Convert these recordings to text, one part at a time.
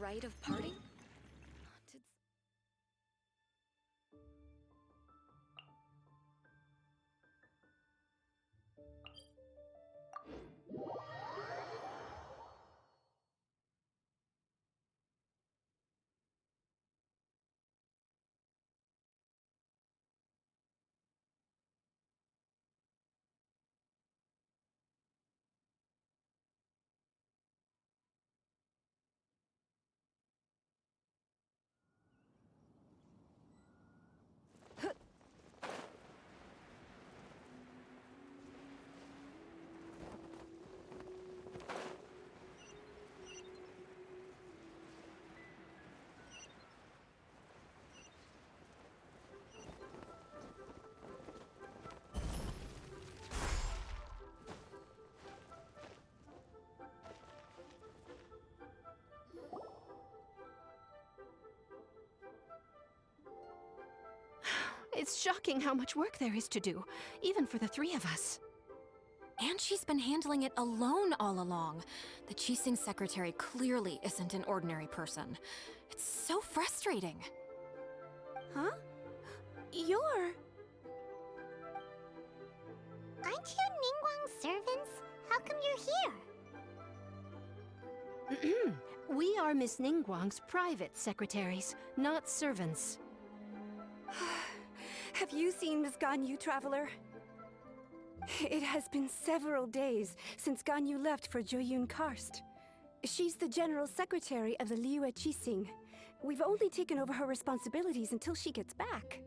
rite of parting? Did... It's shocking how much work there is to do, even for the three of us. And she's been handling it alone all along. The Qixing secretary clearly isn't an ordinary person. It's so frustrating. Huh? You're... Aren't you Ningguang's servants? How come you're here? We are Miss Ningguang's private secretaries, not servants. Have you seen Miss Ganyu, Traveler? It has been several days since Ganyu left for Joyun Karst. She's the General Secretary of the Liyue Qixing. We've only taken over her responsibilities until she gets back.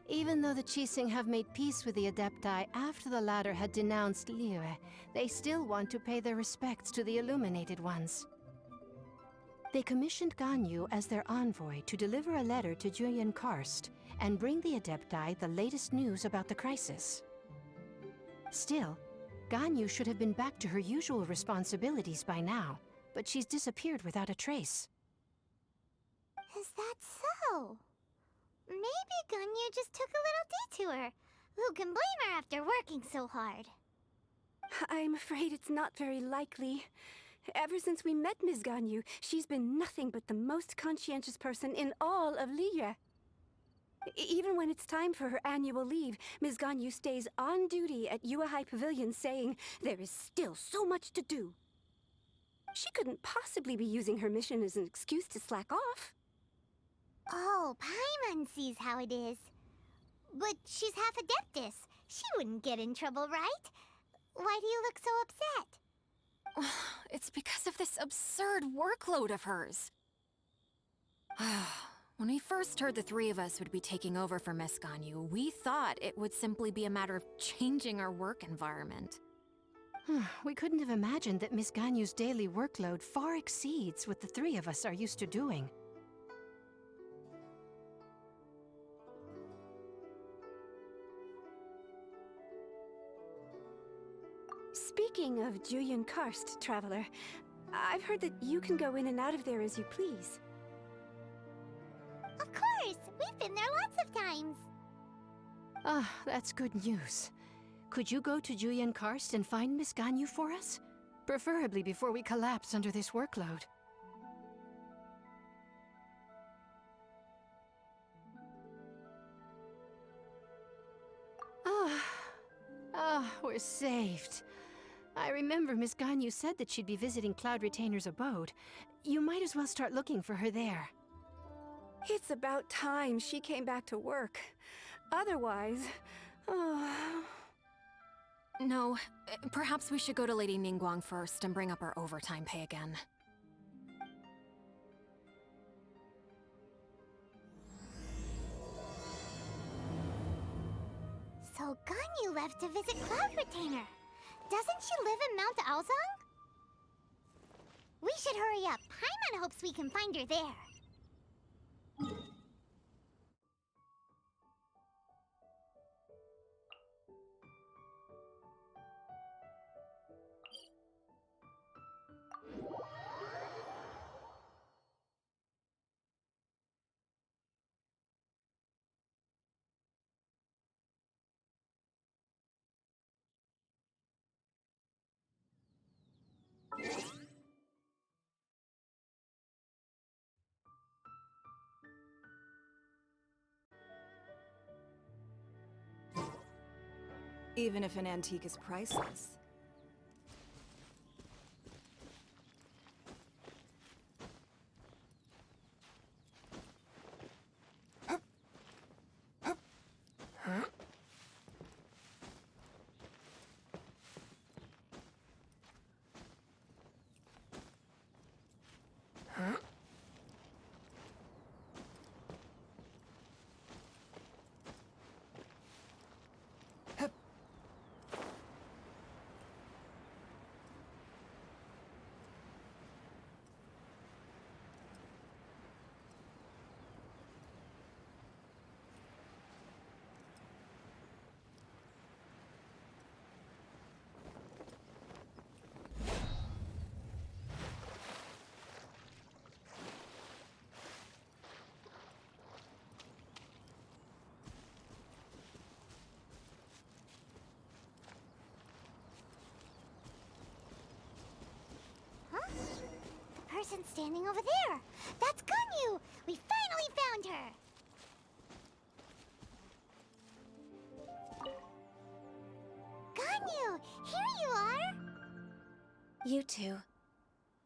Even though the Qixing have made peace with the Adepti after the latter had denounced Liyue, they still want to pay their respects to the Illuminated Ones. They commissioned Ganyu as their envoy to deliver a letter to Julian Karst and bring the Adepti the latest news about the crisis. Still, Ganyu should have been back to her usual responsibilities by now, but she's disappeared without a trace. Is that so? Maybe Ganyu just took a little detour. Who can blame her after working so hard? I'm afraid it's not very likely. Ever since we met Ms. Ganyu, she's been nothing but the most conscientious person in all of Liyue. Even when it's time for her annual leave, Ms. Ganyu stays on duty at Yuehai Pavilion saying there is still so much to do. She couldn't possibly be using her mission as an excuse to slack off. Oh, Paimon sees how it is. But she's half Adeptus. She wouldn't get in trouble, right? Why do you look so upset? It's because of this absurd workload of hers. When we first heard the three of us would be taking over for Miss Ganyu, we thought it would simply be a matter of changing our work environment. We couldn't have imagined that Miss Ganyu's daily workload far exceeds what the three of us are used to doing. Speaking of Julian Karst, Traveler, I've heard that you can go in and out of there as you please. Of course! We've been there lots of times! That's good news. Could you go to Julian Karst and find Miss Ganyu for us? Preferably before we collapse under this workload. We're saved. I remember Miss Ganyu said that she'd be visiting Cloud Retainer's abode. You might as well start looking for her there. It's about time she came back to work. Otherwise... No, perhaps we should go to Lady Ningguang first and bring up our overtime pay again. So Ganyu left to visit Cloud Retainer. Doesn't she live in Mount Aozong? We should hurry up. Paimon hopes we can find her there. Even if an antique is priceless. Huh? The person standing over there! That's Ganyu! We finally found her! Ganyu! Here you are! You two.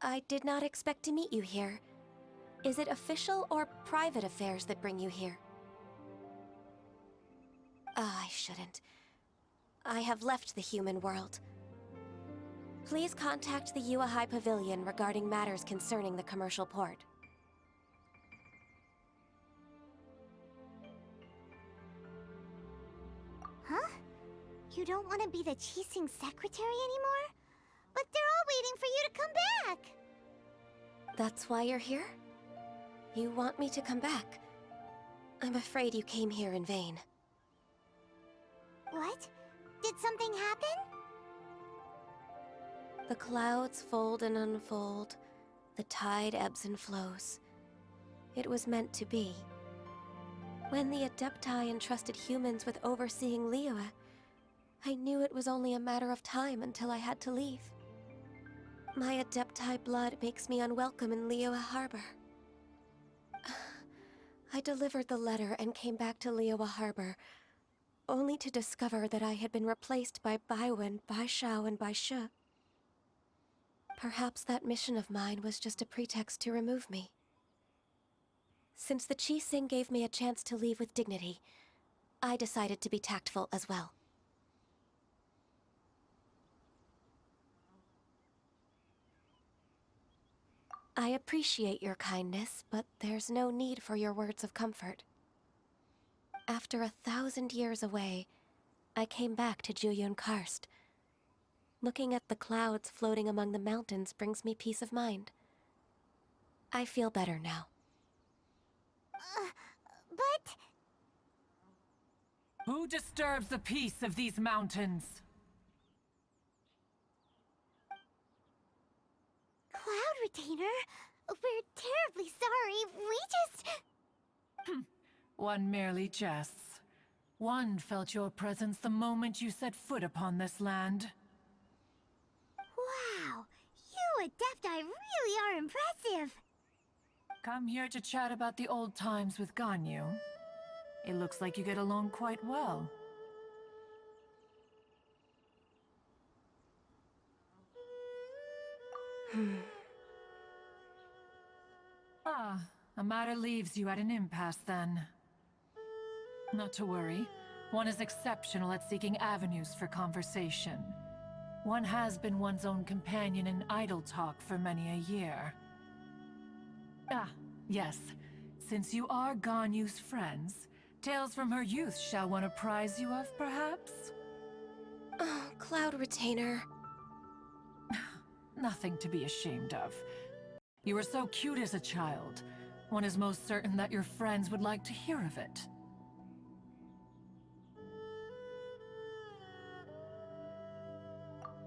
I did not expect to meet you here. Is it official or private affairs that bring you here? Ah, I shouldn't. I have left the human world. Please contact the Yua High Pavilion regarding matters concerning the commercial port. Huh? You don't want to be the Qixing secretary anymore? But they're all waiting for you to come back! That's why you're here? You want me to come back? I'm afraid you came here in vain. What? Did something happen? The clouds fold and unfold. The tide ebbs and flows. It was meant to be. When the Adepti entrusted humans with overseeing Liyue, I knew it was only a matter of time until I had to leave. My Adepti blood makes me unwelcome in Liyue Harbor. I delivered the letter and came back to Liyue Harbor, only to discover that I had been replaced by Baiwen, Baishao, and Baishu. Perhaps that mission of mine was just a pretext to remove me. Since the Qixing gave me a chance to leave with dignity, I decided to be tactful as well. I appreciate your kindness, but there's no need for your words of comfort. After 1,000 years away, I came back to Juyun Karst. Looking at the clouds floating among the mountains brings me peace of mind. I feel better now. But... Who disturbs the peace of these mountains? Cloud Retainer, we're terribly sorry. We just... One merely jests. One felt your presence the moment you set foot upon this land. Wow, you Adepti really are impressive. Come here to chat about the old times with Ganyu. It looks like you get along quite well. Ah, a matter leaves you at an impasse then. Not to worry. One is exceptional at seeking avenues for conversation. One has been one's own companion in idle talk for many a year. Ah, yes. Since you are Ganyu's friends, tales from her youth shall one apprise you of, perhaps? Oh, Cloud Retainer. Nothing to be ashamed of. You were so cute as a child. One is most certain that your friends would like to hear of it.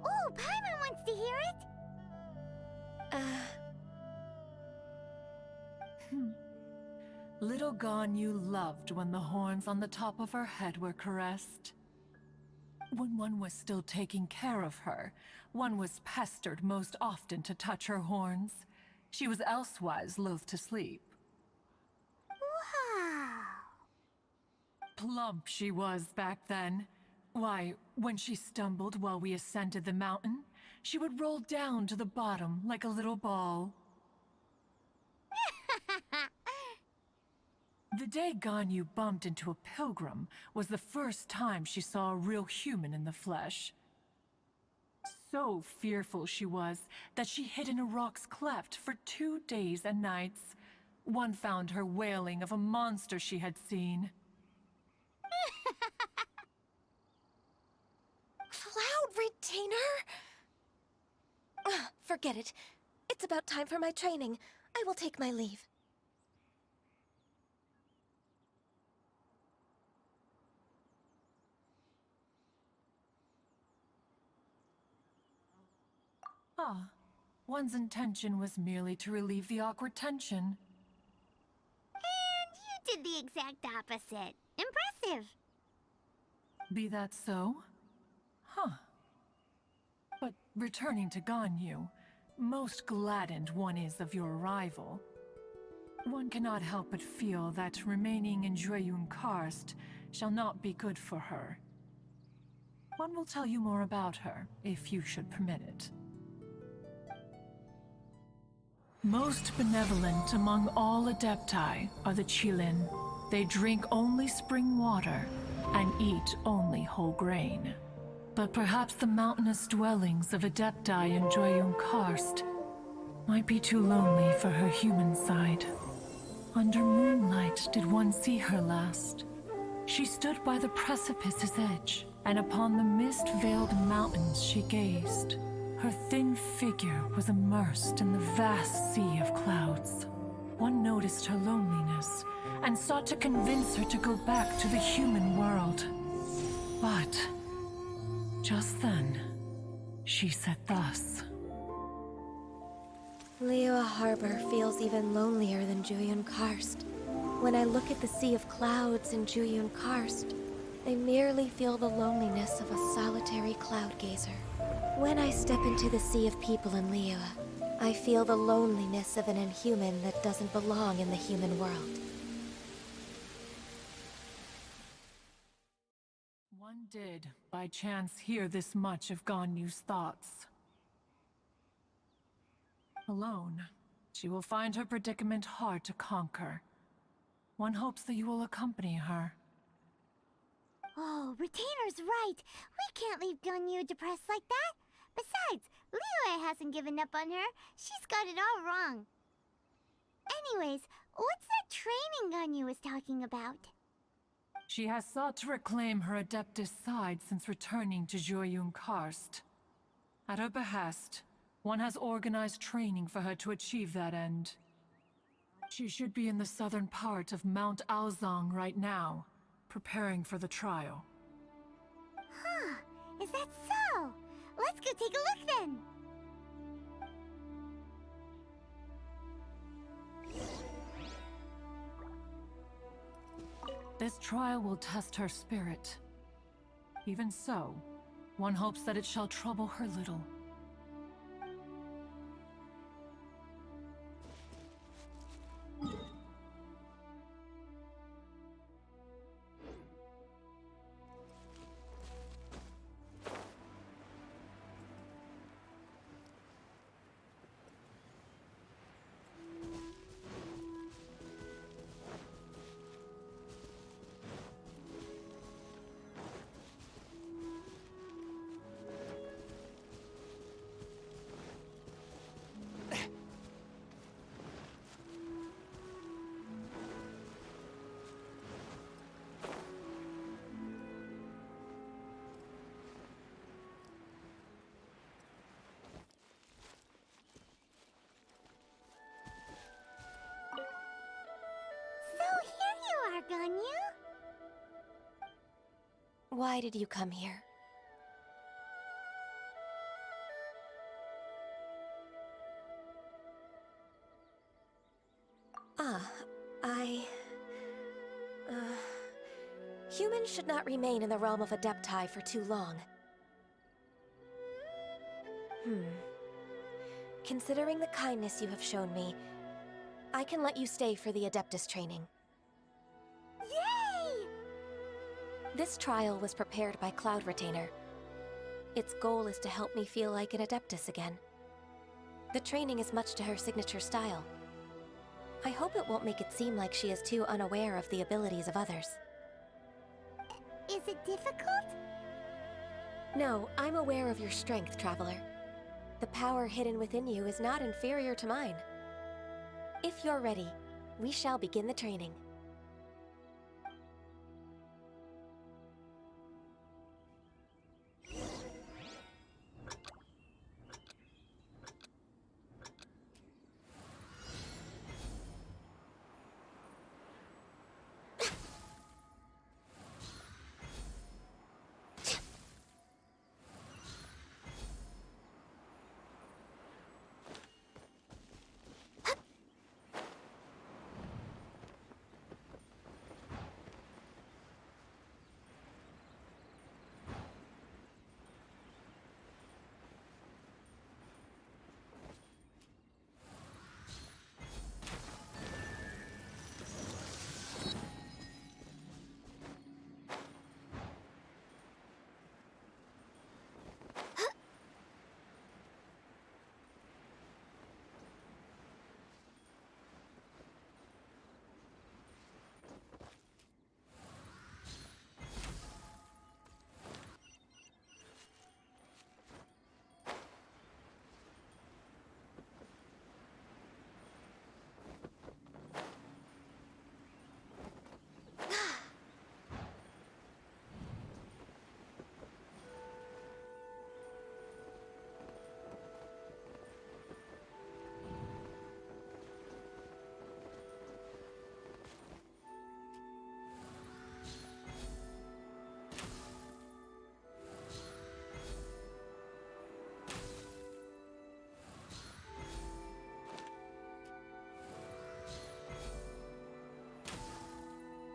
Oh, Paimon wants to hear it. Little Ganyu loved when the horns on the top of her head were caressed. When one was still taking care of her, one was pestered most often to touch her horns. She was elsewise loath to sleep. Wow. Plump she was back then. Why, When she stumbled while we ascended the mountain, she would roll down to the bottom like a little ball. The day Ganyu bumped into a pilgrim was the first time she saw a real human in the flesh. So fearful she was that she hid in a rock's cleft for 2 days and nights. One found her wailing of a monster she had seen. Cloud Retainer? Ugh, forget it. It's about time for my training. I will take my leave. Ah, one's intention was merely to relieve the awkward tension. And you did the exact opposite. Impressive. Be that so? Huh. But returning to Ganyu, most gladdened one is of your arrival. One cannot help but feel that remaining in Jueyun Karst shall not be good for her. One will tell you more about her, if you should permit it. Most benevolent among all Adepti are the Qilin. They drink only spring water and eat only whole grain. But perhaps the mountainous dwellings of Adepti in Jueyun Karst might be too lonely for her human side. Under moonlight did one see her last. She stood by the precipice's edge, and upon the mist-veiled mountains she gazed. Her thin figure was immersed in the vast sea of clouds. One noticed her loneliness, and sought to convince her to go back to the human world. But just then, she said thus. Liyue Harbor feels even lonelier than Jueyun Karst. When I look at the sea of clouds in Jueyun Karst, I merely feel the loneliness of a solitary cloud gazer. When I step into the sea of people in Liyue, I feel the loneliness of an inhuman that doesn't belong in the human world. One did, by chance, hear this much of Ganyu's thoughts. Alone, she will find her predicament hard to conquer. One hopes that you will accompany her. Oh, Retainer's right. We can't leave Ganyu depressed like that. Besides, Liyue hasn't given up on her. She's got it all wrong. Anyways, what's that training Ganyu was talking about? She has sought to reclaim her Adeptus side since returning to Jueyun Karst. At her behest, one has organized training for her to achieve that end. She should be in the southern part of Mount Aozang right now, preparing for the trial. Huh, is that so? Let's go take a look then! This trial will test her spirit. Even so, one hopes that it shall trouble her little. So here you are, Ganyu. Why did you come here? Humans should not remain in the realm of Adepti for too long. Considering the kindness you have shown me, I can let you stay for the Adeptus training. Yay! This trial was prepared by Cloud Retainer, Its goal is to help me feel like an Adeptus again. The training is much to her signature style. I hope it won't make it seem like she is too unaware of the abilities of others. Is it difficult? No, I'm aware of your strength, Traveler. The power hidden within you is not inferior to mine. If you're ready, we shall begin the training.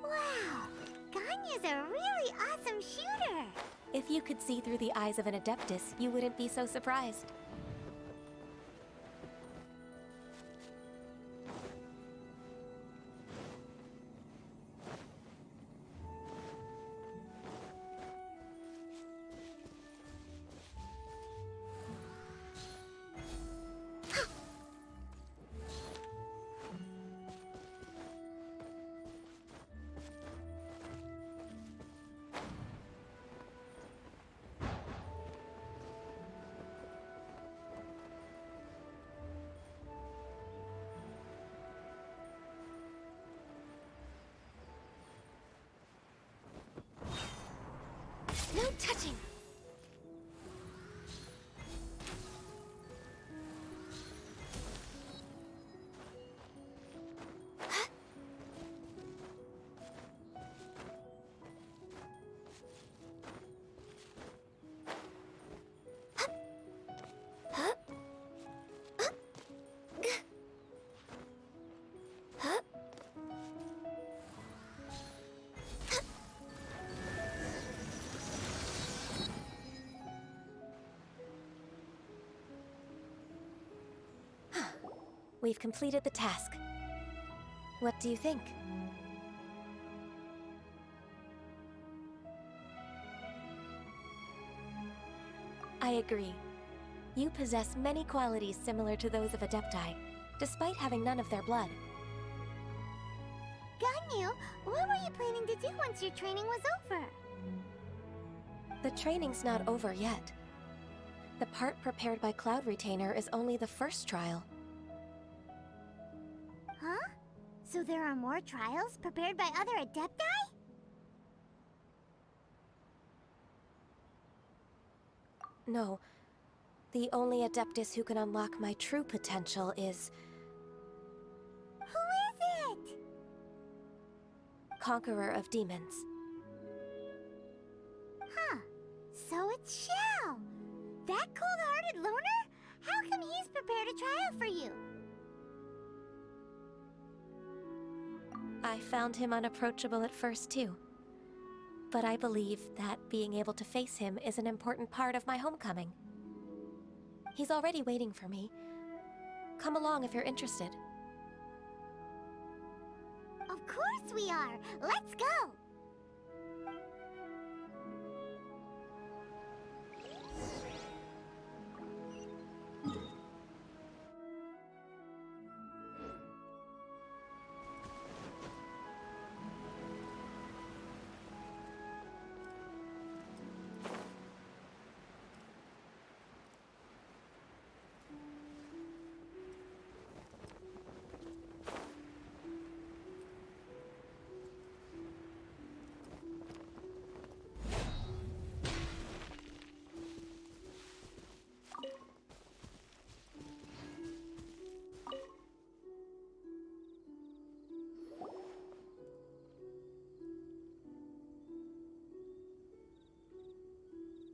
Wow! Ganyu's a really awesome shooter! If you could see through the eyes of an Adeptus, you wouldn't be so surprised. No touching! We've completed the task. What do you think? I agree. You possess many qualities similar to those of Adepti, despite having none of their blood. Ganyu, what were you planning to do once your training was over? The training's not over yet. The part prepared by Cloud Retainer is only the first trial. Huh? So there are more trials prepared by other Adepti? No. The only Adeptus who can unlock my true potential is Who is it? Conqueror of Demons. Huh. So it's Shell! That cold-hearted loner? How come he's prepared a trial for you? I found him unapproachable at first, too. But I believe that being able to face him is an important part of my homecoming. He's already waiting for me. Come along if you're interested. Of course we are! Let's go!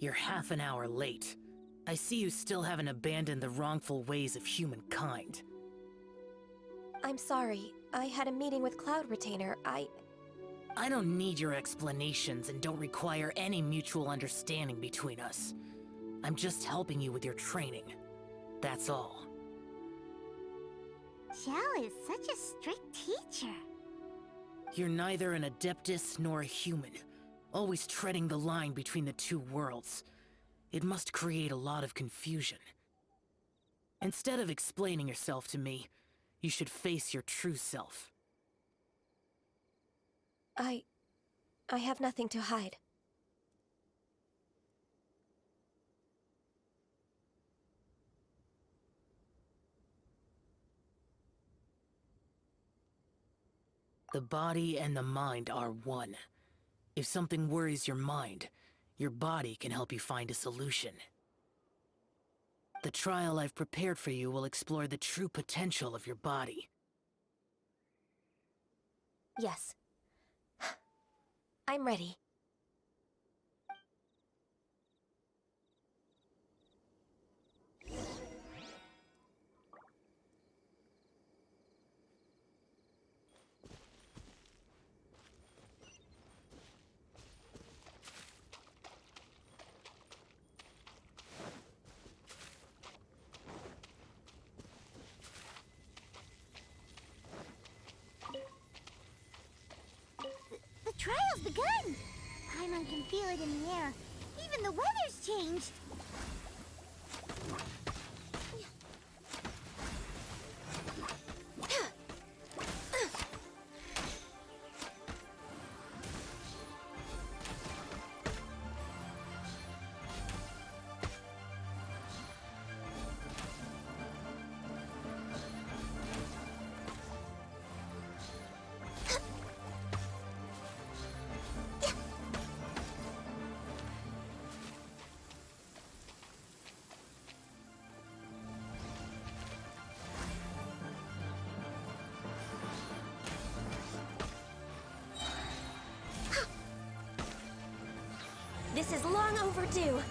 You're half an hour late. I see you still haven't abandoned the wrongful ways of humankind. I'm sorry. I had a meeting with Cloud Retainer. I don't need your explanations and don't require any mutual understanding between us. I'm just helping you with your training. That's all. Xiao is such a strict teacher. You're neither an Adeptus nor a human, always treading the line between the two worlds. It must create a lot of confusion. Instead of explaining yourself to me, you should face your true self. I have nothing to hide. The body and the mind are one. If something worries your mind, your body can help you find a solution. The trial I've prepared for you will explore the true potential of your body. Yes. I'm ready. The trial's begun! Paimon can feel it in the air. Even the weather's changed. This is long overdue.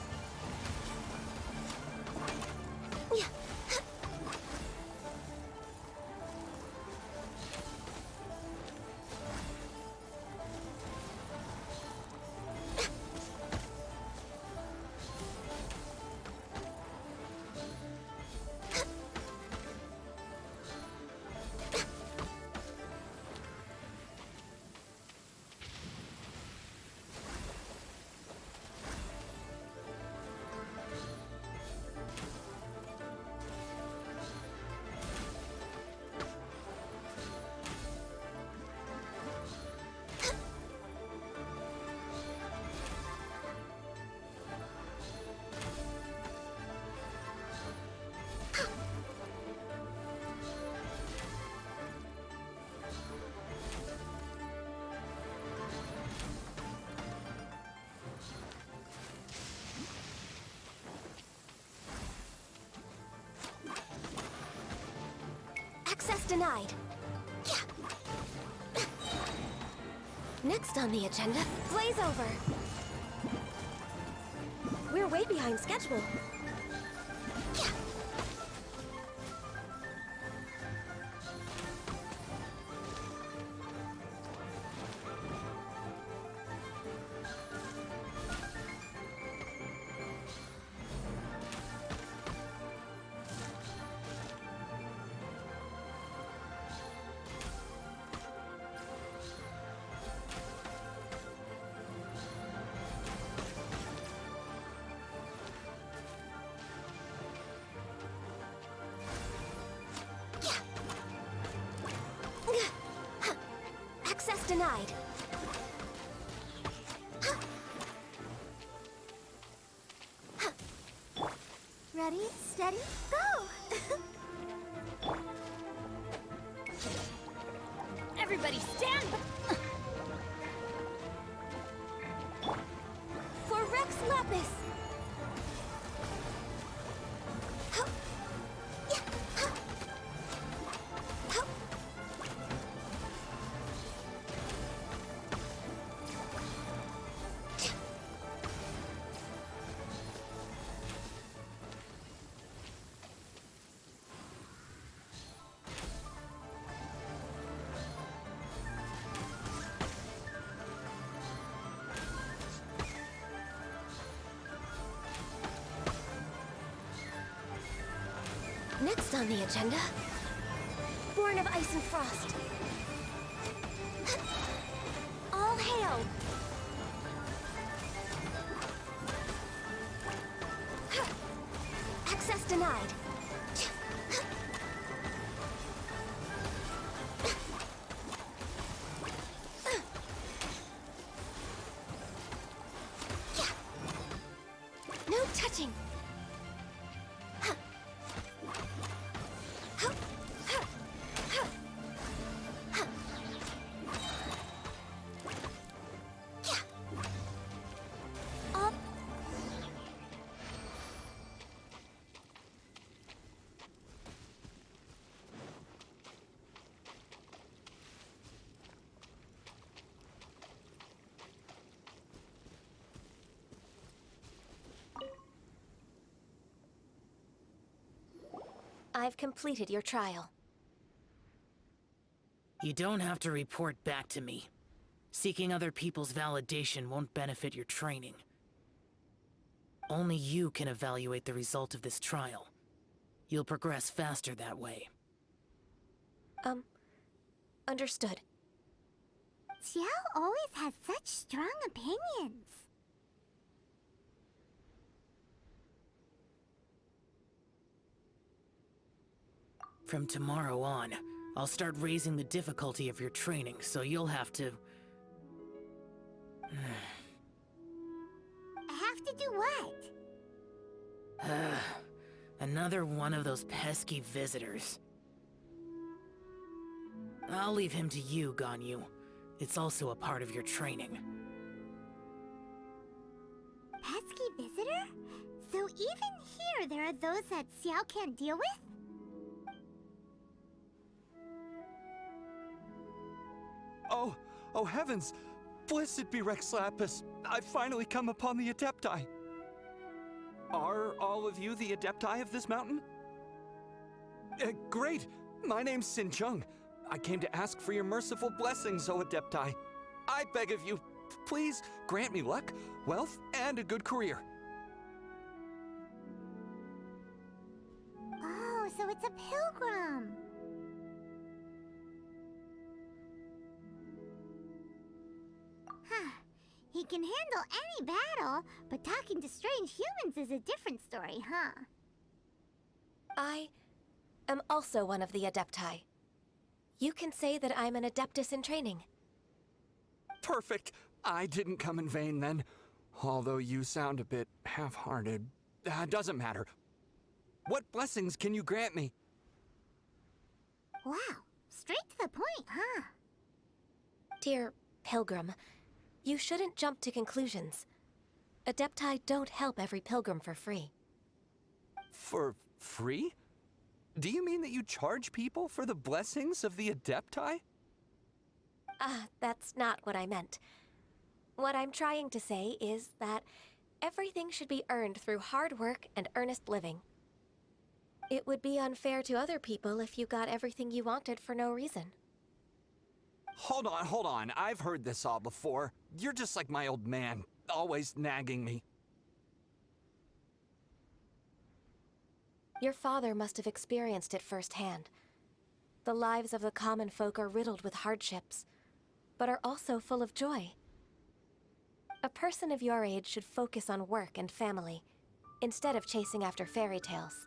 Access denied. Next on the agenda, Blaze Over. We're way behind schedule. Access denied. Ready, steady, go! Everybody stand! For Rex Lapis! Next on the agenda, Born of Ice and Frost. All hail! Access denied. No touching. Up. I've completed your trial. You don't have to report back to me. Seeking other people's validation won't benefit your training. Only you can evaluate the result of this trial. You'll progress faster that way. Understood. Xiao always has such strong opinions. From tomorrow on, I'll start raising the difficulty of your training, so you'll have to... Have to do what? Another one of those pesky visitors. I'll leave him to you, Ganyu. It's also a part of your training. Pesky visitor? So even here there are those that Xiao can't deal with? Oh heavens! Blessed be Rex Lapis! I've finally come upon the Adepti! Are all of you the Adepti of this mountain? Great! My name's Sin Chung. I came to ask for your merciful blessings, O Adepti. I beg of you, please grant me luck, wealth, and a good career. Oh, so it's a pilgrim. Huh. He can handle any battle, but talking to strange humans is a different story, huh? I am also one of the Adepti. You can say that I'm an Adeptus in training. Perfect! I didn't come in vain then. Although you sound a bit half-hearted. Doesn't matter. What blessings can you grant me? Wow, straight to the point, huh? Dear Pilgrim, you shouldn't jump to conclusions. Adepti don't help every pilgrim for free. For free? Do you mean that you charge people for the blessings of the Adepti? That's not what I meant. What I'm trying to say is that everything should be earned through hard work and earnest living. It would be unfair to other people if you got everything you wanted for no reason. Hold on. I've heard this all before. You're just like my old man, always nagging me. Your father must have experienced it firsthand. The lives of the common folk are riddled with hardships, but are also full of joy. A person of your age should focus on work and family, instead of chasing after fairy tales.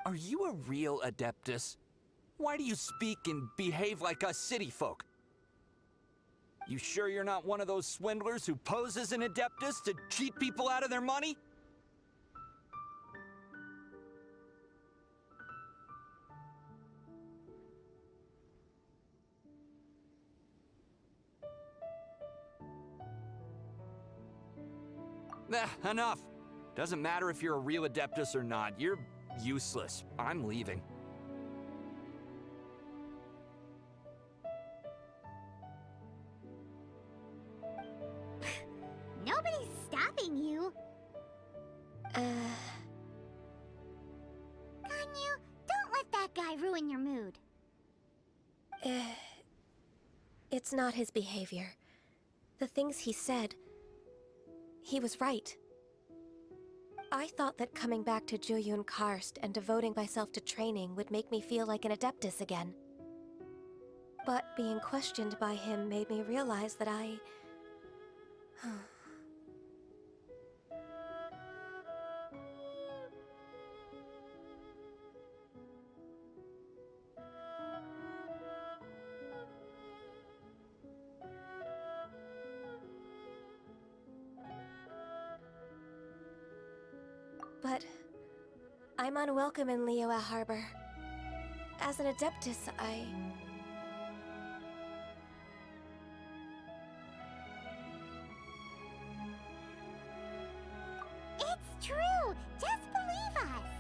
Are you a real Adeptus? Why do you speak and behave like us city folk? You sure you're not one of those swindlers who pose as an Adeptus to cheat people out of their money? Enough! Doesn't matter if you're a real Adeptus or not. You're useless. I'm leaving. Nobody's stopping you. Ganyu, don't let that guy ruin your mood. It's not his behavior. The things he said, he was right. I thought that coming back to Jueyun Karst and devoting myself to training would make me feel like an Adeptus again. But being questioned by him made me realize that I... But I'm unwelcome in Liyue Harbor. As an Adeptus, It's true! Just believe us!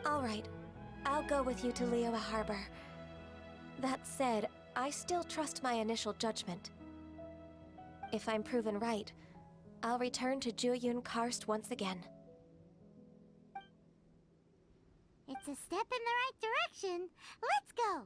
Alright. I'll go with you to Liyue Harbor. That said, I still trust my initial judgment. If I'm proven right, I'll return to Jueyun Karst once again. It's a step in the right direction. Let's go!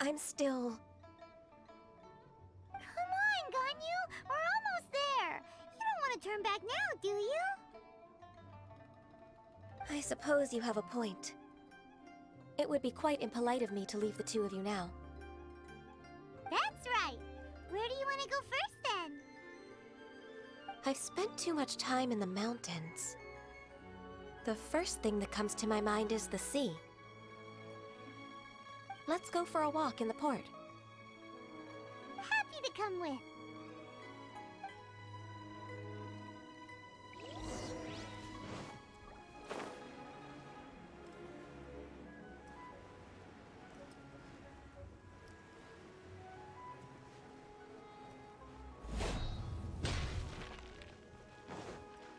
I'm still... Come on, Ganyu! We're almost there! You don't want to turn back now, do you? I suppose you have a point. It would be quite impolite of me to leave the two of you now. That's right! Where do you want to go first, then? I've spent too much time in the mountains. The first thing that comes to my mind is the sea. Let's go for a walk in the port. Happy to come with.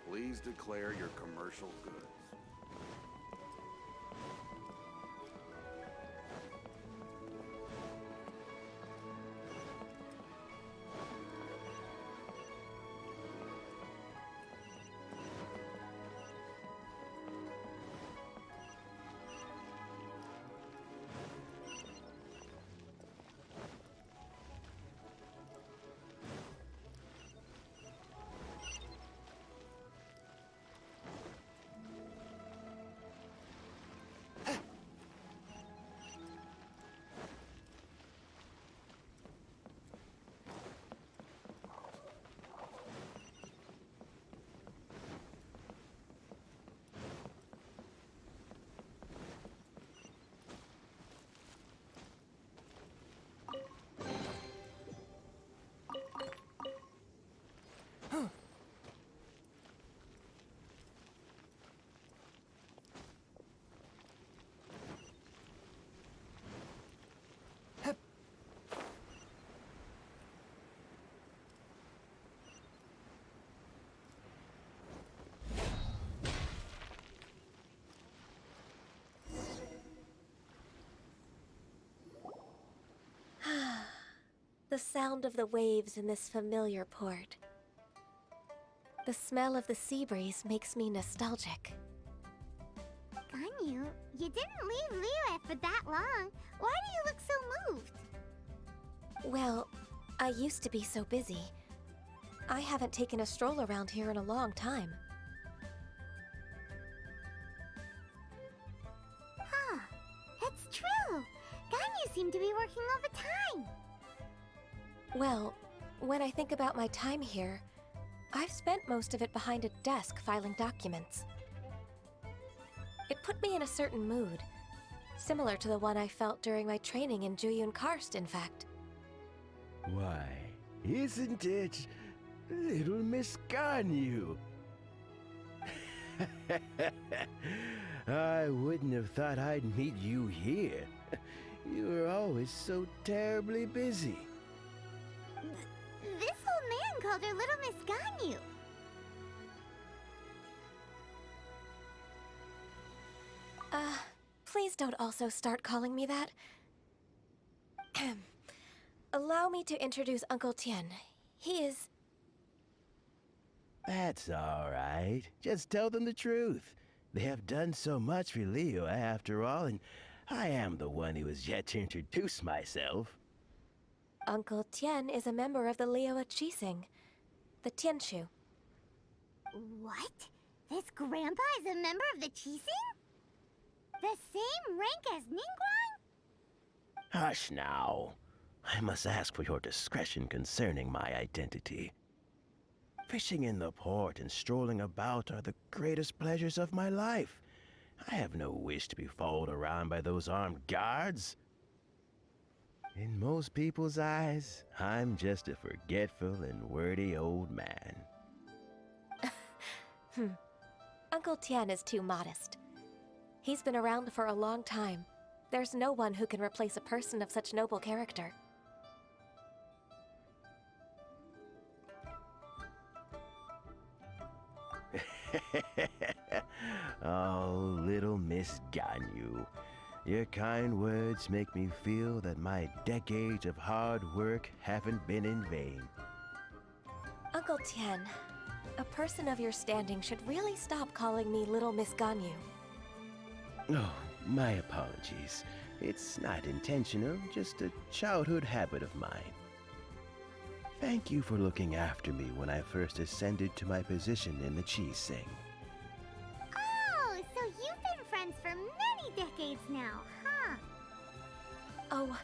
Please declare your commercial goods. The sound of the waves in this familiar port. The smell of the sea breeze makes me nostalgic. Ganyu, you didn't leave Liyue for that long. Why do you look so moved? Well, I used to be so busy. I haven't taken a stroll around here in a long time. Huh. It's true. Ganyu seemed to be working overtime. Well, when I think about my time here, I've spent most of it behind a desk filing documents. It put me in a certain mood, similar to the one I felt during my training in Juyun Karst, in fact. Why, isn't it little Miss Ganyu? I wouldn't have thought I'd meet you here. You were always so terribly busy. This old man called her Little Miss Ganyu. Please don't also start calling me that. Allow me to introduce Uncle Tien. He is... That's all right. Just tell them the truth. They have done so much for Leo after all, and I am the one who has yet to introduce myself. Uncle Tien is a member of the Liyue Qixing, the Tianshu. What? This grandpa is a member of the Qixing? The same rank as Ningguang? Hush now. I must ask for your discretion concerning my identity. Fishing in the port and strolling about are the greatest pleasures of my life. I have no wish to be followed around by those armed guards. In most people's eyes, I'm just a forgetful and wordy old man. Uncle Tien is too modest. He's been around for a long time. There's no one who can replace a person of such noble character. Oh, little Miss Ganyu. Your kind words make me feel that my decades of hard work haven't been in vain. Uncle Tien, a person of your standing should really stop calling me Little Miss Ganyu. Oh, my apologies. It's not intentional, just a childhood habit of mine. Thank you for looking after me when I first ascended to my position in the Qixing. Oh, so you've been friends for many decades now, huh? Oh,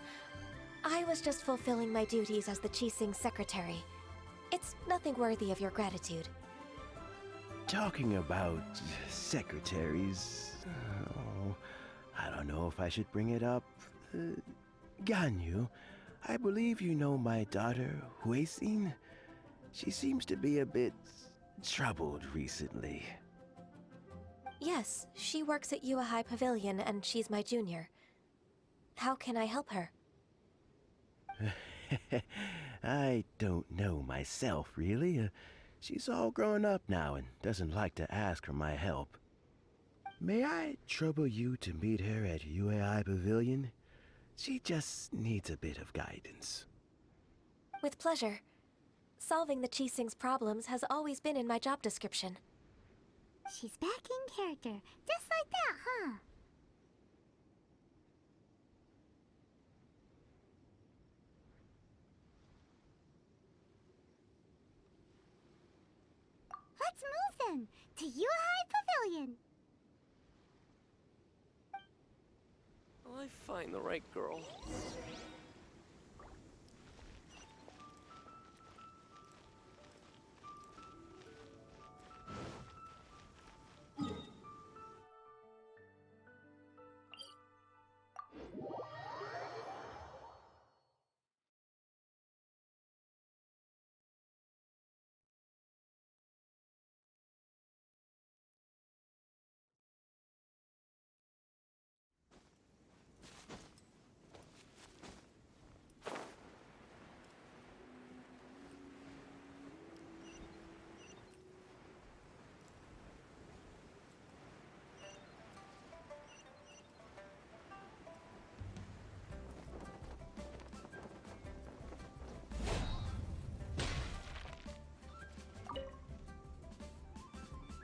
I was just fulfilling my duties as the Qixing secretary. It's nothing worthy of your gratitude. Talking about secretaries... Oh, I don't know if I should bring it up. Ganyu, I believe you know my daughter, Huixin. She seems to be a bit troubled recently. Yes, she works at Yue High Pavilion and she's my junior. How can I help her? I don't know myself, really. She's all grown up now and doesn't like to ask for my help. May I trouble you to meet her at Yue High Pavilion? She just needs a bit of guidance. With pleasure. Solving the Qixing's problems has always been in my job description. She's back in character, just like that, huh? Let's move then, to Yue High Pavilion. Will I find the right girl?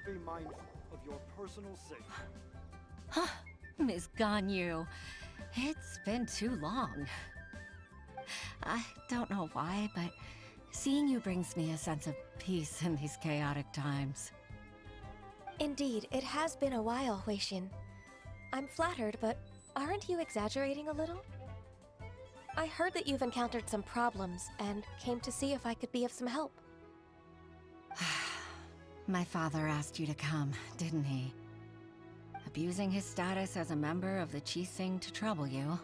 Be mindful of your personal safety. Miss Ganyu, it's been too long. I don't know why, but seeing you brings me a sense of peace in these chaotic times. Indeed, it has been a while, Huixin. I'm flattered, but aren't you exaggerating a little? I heard that you've encountered some problems and came to see if I could be of some help. My father asked you to come, didn't he? Abusing his status as a member of the Qixing to trouble you.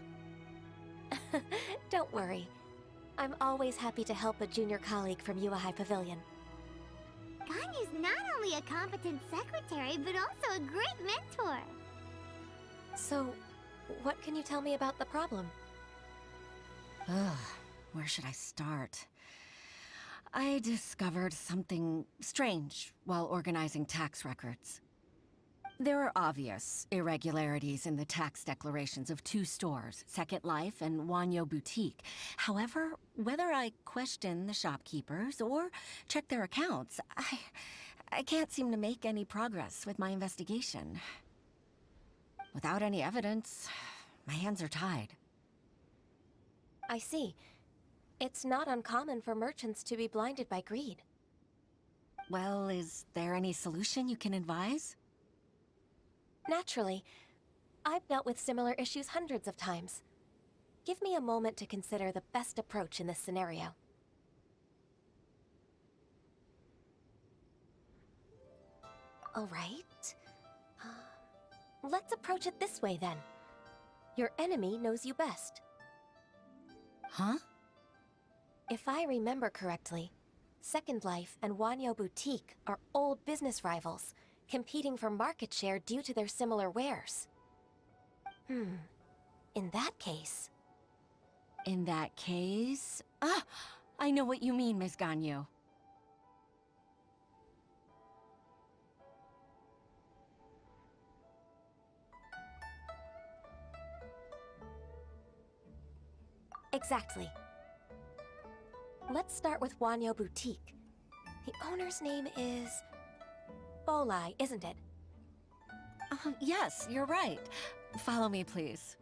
Don't worry. I'm always happy to help a junior colleague from Yuehai Pavilion. Ganyu's not only a competent secretary, but also a great mentor. So, what can you tell me about the problem? Ugh, where should I start? I discovered something strange while organizing tax records. There are obvious irregularities in the tax declarations of two stores, Second Life and Wanyo Boutique. However, whether I question the shopkeepers or check their accounts, I can't seem to make any progress with my investigation. Without any evidence, my hands are tied. I see. It's not uncommon for merchants to be blinded by greed. Well, is there any solution you can advise? Naturally. I've dealt with similar issues hundreds of times. Give me a moment to consider the best approach in this scenario. All right. Let's approach it this way, then. Your enemy knows you best. Huh? If I remember correctly, Second Life and Wanyo Boutique are old business rivals, competing for market share due to their similar wares. In that case... In that case... Ah! I know what you mean, Miss Ganyu. Exactly. Let's start with Wanyo Boutique. The owner's name is... Bolai, isn't it? Yes, you're right. Follow me, please.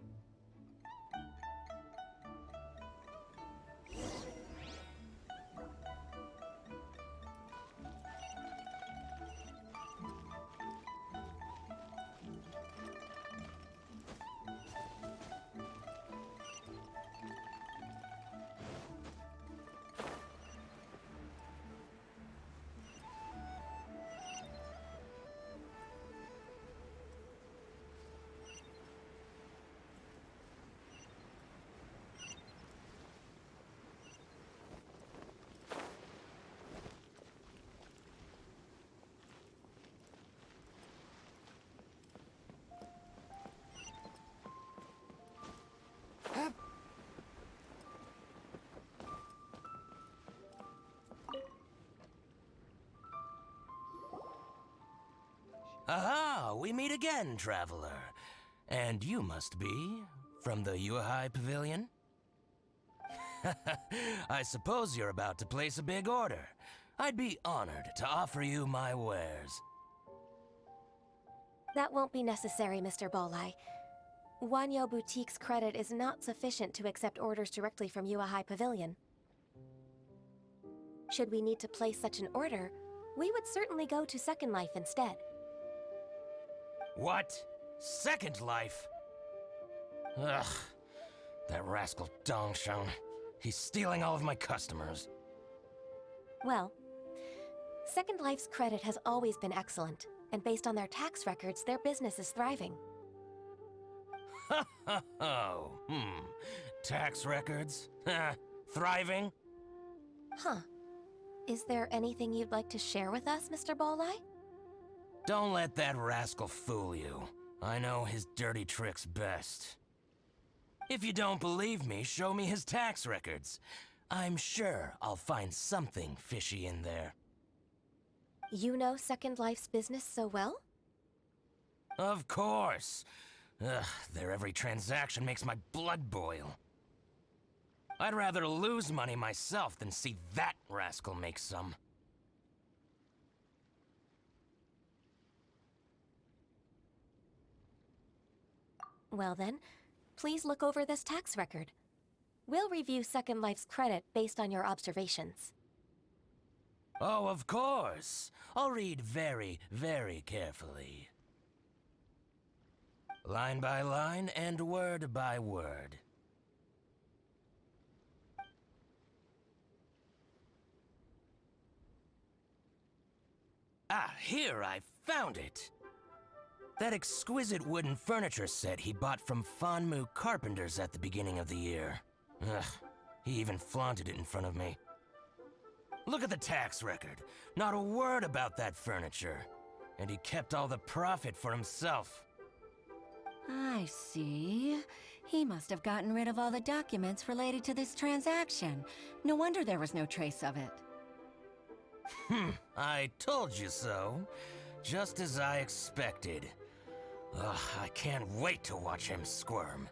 Aha! We meet again, traveler. And you must be from the Yuehai Pavilion? I suppose you're about to place a big order. I'd be honored to offer you my wares. That won't be necessary, Mr. Bolai. Wanyo Boutique's credit is not sufficient to accept orders directly from Yuehai Pavilion. Should we need to place such an order, we would certainly go to Second Life instead. What? Second Life? Ugh. That rascal Dongsheng. He's stealing all of my customers. Well, Second Life's credit has always been excellent, and based on their tax records, their business is thriving. Tax records? Thriving? Huh. Is there anything you'd like to share with us, Mr. Bolai? Don't let that rascal fool you. I know his dirty tricks best. If you don't believe me, show me his tax records. I'm sure I'll find something fishy in there. You know Second Life's business so well? Of course. Ugh, their every transaction makes my blood boil. I'd rather lose money myself than see that rascal make some. Well then, please look over this tax record. We'll review Second Life's credit based on your observations. Oh, of course. I'll read very, very carefully. Line by line and word by word. Ah, here, I found it. That exquisite wooden furniture set he bought from Fanmu Carpenters at the beginning of the year. Ugh, he even flaunted it in front of me. Look at the tax record. Not a word about that furniture. And he kept all the profit for himself. I see. He must have gotten rid of all the documents related to this transaction. No wonder there was no trace of it. I told you so. Just as I expected. Ugh, I can't wait to watch him squirm.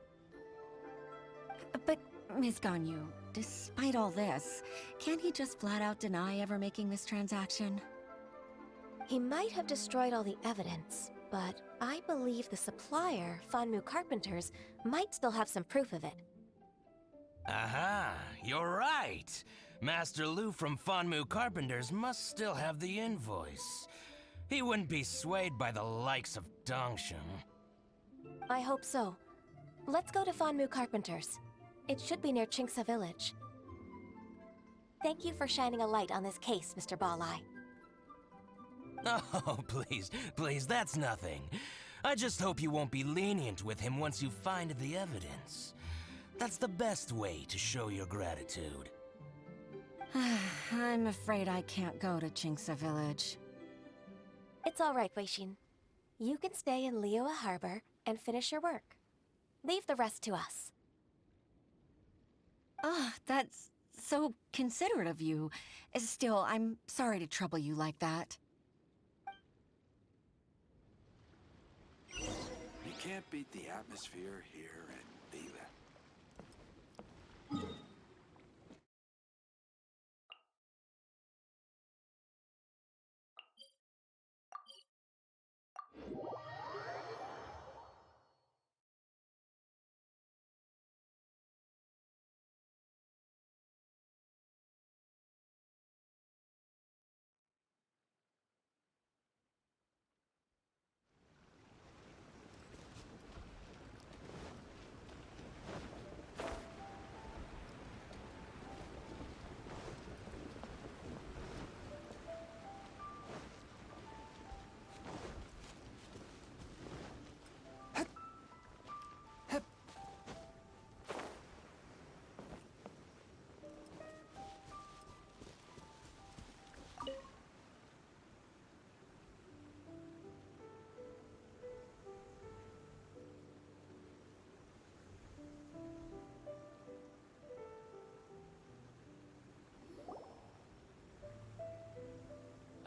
But, Ms. Ganyu, despite all this, can't he just flat out deny ever making this transaction? He might have destroyed all the evidence, but I believe the supplier, Fanmu Carpenters, might still have some proof of it. Aha, you're right. Master Lu from Fanmu Carpenters must still have the invoice. He wouldn't be swayed by the likes of Dongsheng. I hope so. Let's go to Fanmu Carpenters. It should be near Qingce Village. Thank you for shining a light on this case, Mr. Balai. Oh, please, that's nothing. I just hope you won't be lenient with him once you find the evidence. That's the best way to show your gratitude. I'm afraid I can't go to Qingce Village. It's all right, Weixin. You can stay in Liyue Harbor and finish your work. Leave the rest to us. Ah, that's so considerate of you. Still, I'm sorry to trouble you like that. You can't beat the atmosphere here at Liyue.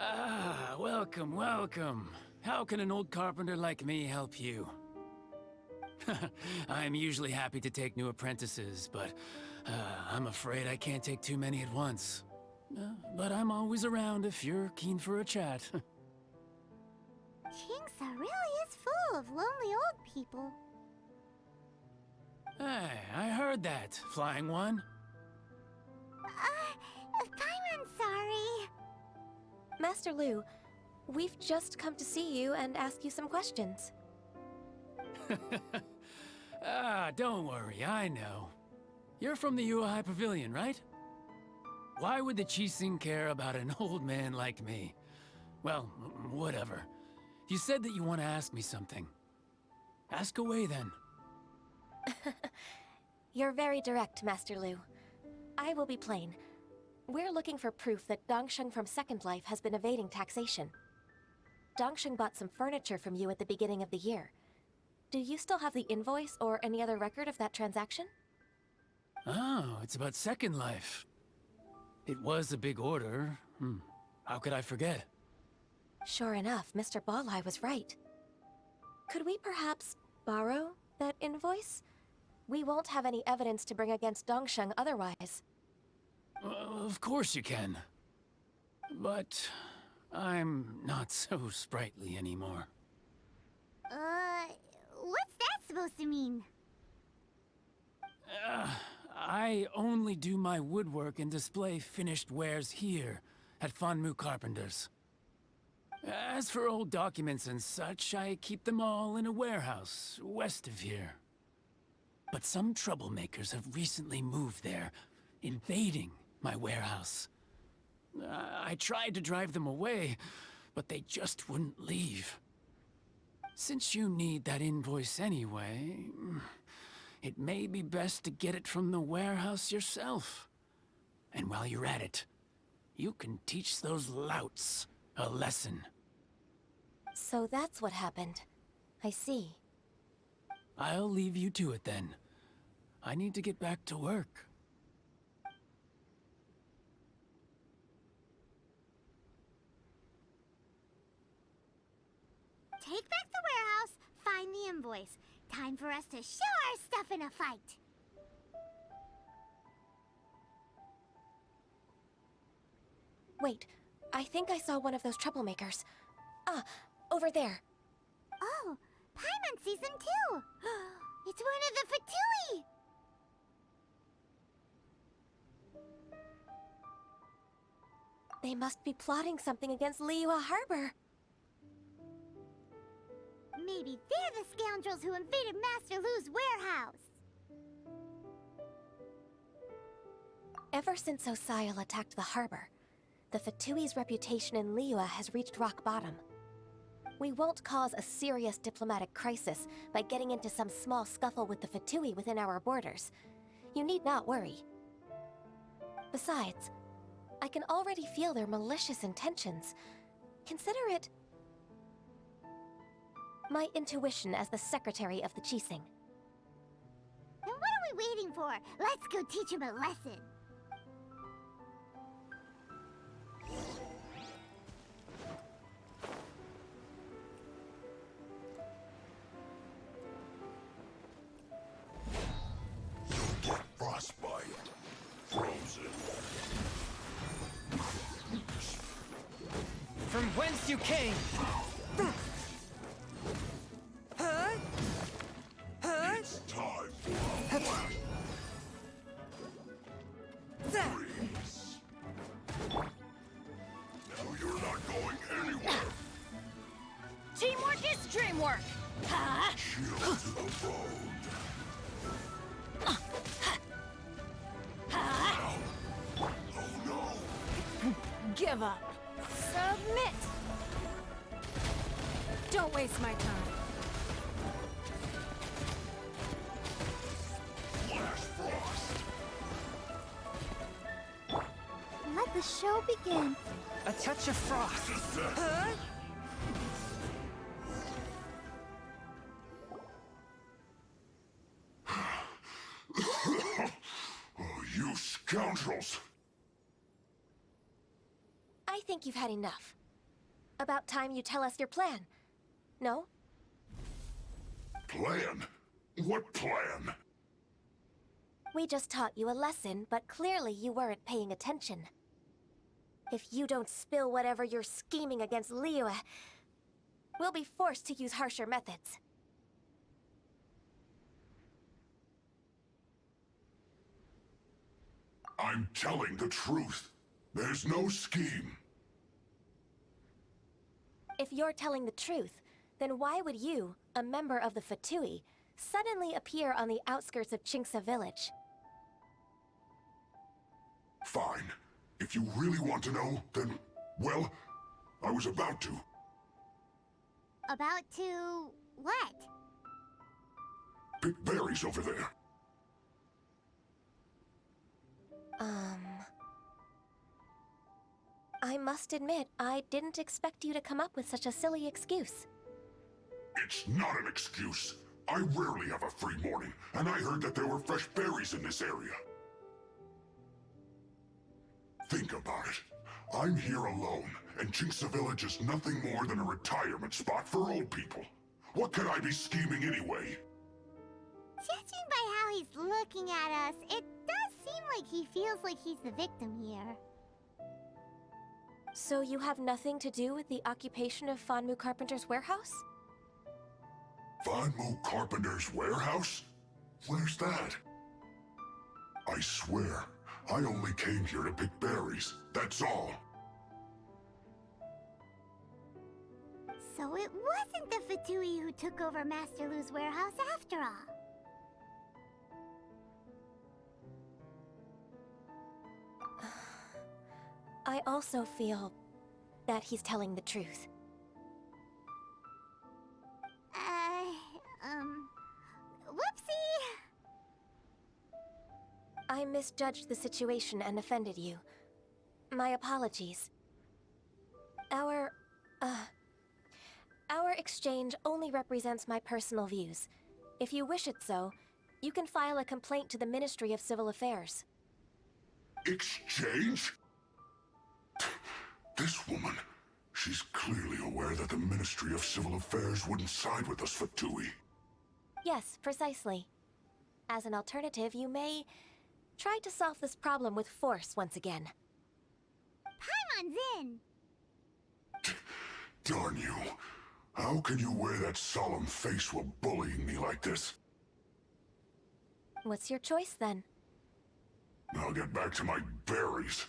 Ah, welcome, welcome. How can an old carpenter like me help you? I'm usually happy to take new apprentices, but I'm afraid I can't take too many at once. But I'm always around if you're keen for a chat. Qingce really is full of lonely old people. Hey, I heard that, Flying One. Paimon's sorry. Master Lu, we've just come to see you and ask you some questions. Don't worry, I know. You're from the Yuehai Pavilion, right? Why would the Qixing care about an old man like me? Well, whatever. You said that you want to ask me something. Ask away, then. You're very direct, Master Lu. I will be plain. We're looking for proof that Dongsheng from Second Life has been evading taxation. Dongsheng bought some furniture from you at the beginning of the year. Do you still have the invoice or any other record of that transaction? Oh, it's about Second Life. It was a big order. How could I forget? Sure enough, Mr. Balai was right. Could we perhaps borrow that invoice? We won't have any evidence to bring against Dongsheng otherwise. Of course you can. But I'm not so sprightly anymore. What's that supposed to mean? I only do my woodwork and display finished wares here at Fanmu Carpenters. As for old documents and such, I keep them all in a warehouse west of here. But some troublemakers have recently moved there, invading my warehouse. I tried to drive them away, but they just wouldn't leave. Since you need that invoice anyway, it may be best to get it from the warehouse yourself. And while you're at it, you can teach those louts a lesson. So that's what happened. I see. I'll leave you to it then. I need to get back to work. Take back the warehouse, find the invoice. Time for us to show our stuff in a fight. Wait, I think I saw one of those troublemakers. Ah, over there. Oh, Paimon sees them too. It's one of the Fatui. They must be plotting something against Liyue Harbor. Maybe they're the scoundrels who invaded Master Lu's warehouse. Ever since Osial attacked the harbor, the Fatui's reputation in Liyue has reached rock bottom. We won't cause a serious diplomatic crisis by getting into some small scuffle with the Fatui within our borders. You need not worry. Besides, I can already feel their malicious intentions. Consider it my intuition as the secretary of the Qixing. Then what are we waiting for? Let's go teach him a lesson. You'll get frostbite. Frozen. From whence you came! It's time for a fight. Freeze. Now you're not going anywhere. Teamwork is dreamwork! Ha! Chill to the bone. Ha! Oh no! Give up. Submit! Don't waste my time. Flash frost. Let the show begin. A touch of frost. Oh, you scoundrels! I think you've had enough. About time you tell us your plan. No? Plan? What plan? We just taught you a lesson, but clearly you weren't paying attention. If you don't spill whatever you're scheming against Liyue, we'll be forced to use harsher methods. I'm telling the truth. There's no scheme. If you're telling the truth, then why would you, a member of the Fatui, suddenly appear on the outskirts of Qingce village? Fine. If you really want to know, then, well, I was about to. About to... what? Pick berries over there. I must admit, I didn't expect you to come up with such a silly excuse. It's not an excuse. I rarely have a free morning, and I heard that there were fresh berries in this area. Think about it. I'm here alone, and Qingce Village is nothing more than a retirement spot for old people. What could I be scheming anyway? Judging by how he's looking at us, it does seem like he feels like he's the victim here. So you have nothing to do with the occupation of Fanmu Carpenter's warehouse? Fanmu Carpenter's warehouse? Where's that? I swear, I only came here to pick berries, that's all. So it wasn't the Fatui who took over Master Lu's warehouse after all. I also feel that he's telling the truth. Whoopsie! I misjudged the situation and offended you. My apologies. Our exchange only represents my personal views. If you wish it so, you can file a complaint to the Ministry of Civil Affairs. Exchange? This woman, she's clearly aware that the Ministry of Civil Affairs wouldn't side with us for Tui. Yes, precisely. As an alternative, you may try to solve this problem with force once again. Paimon's in! Darn you. How can you wear that solemn face while bullying me like this? What's your choice, then? I'll get back to my berries.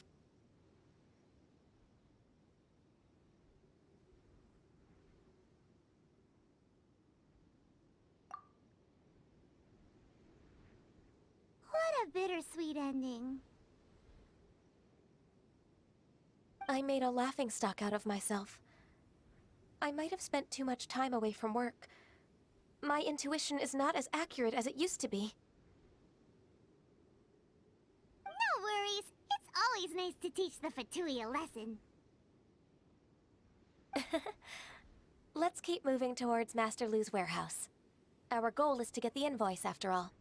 What a bittersweet ending. I made a laughingstock out of myself. I might have spent too much time away from work. My intuition is not as accurate as it used to be. No worries. It's always nice to teach the Fatui a lesson. Let's keep moving towards Master Lu's warehouse. Our goal is to get the invoice, after all.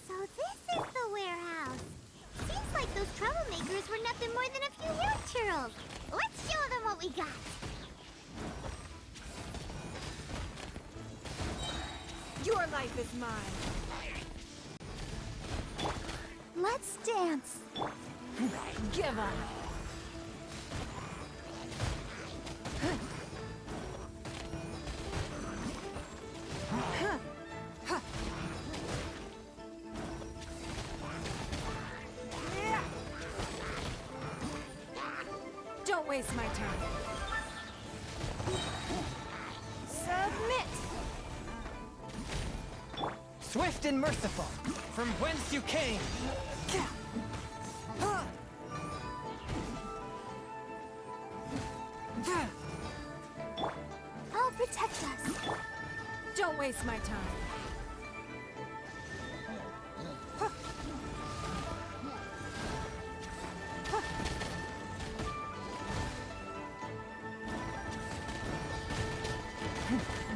So this is the warehouse. Seems like those troublemakers were nothing more than a few hair churls. Let's show them what we got. Your life is mine. Let's dance. Give up. Don't waste my time. Submit! Swift and merciful, from whence you came. I'll protect us. Don't waste my time.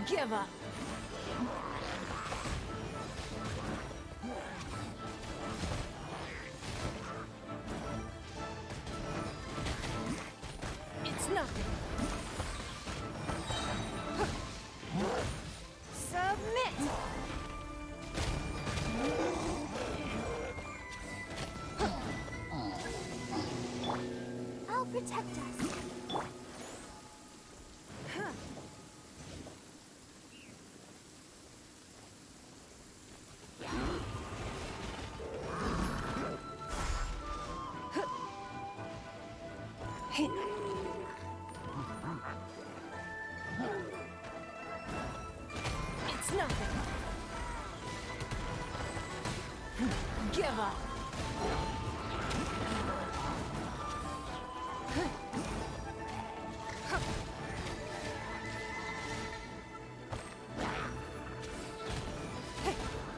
Give up. It's nothing. Submit! I'll protect us. It's nothing. Give up.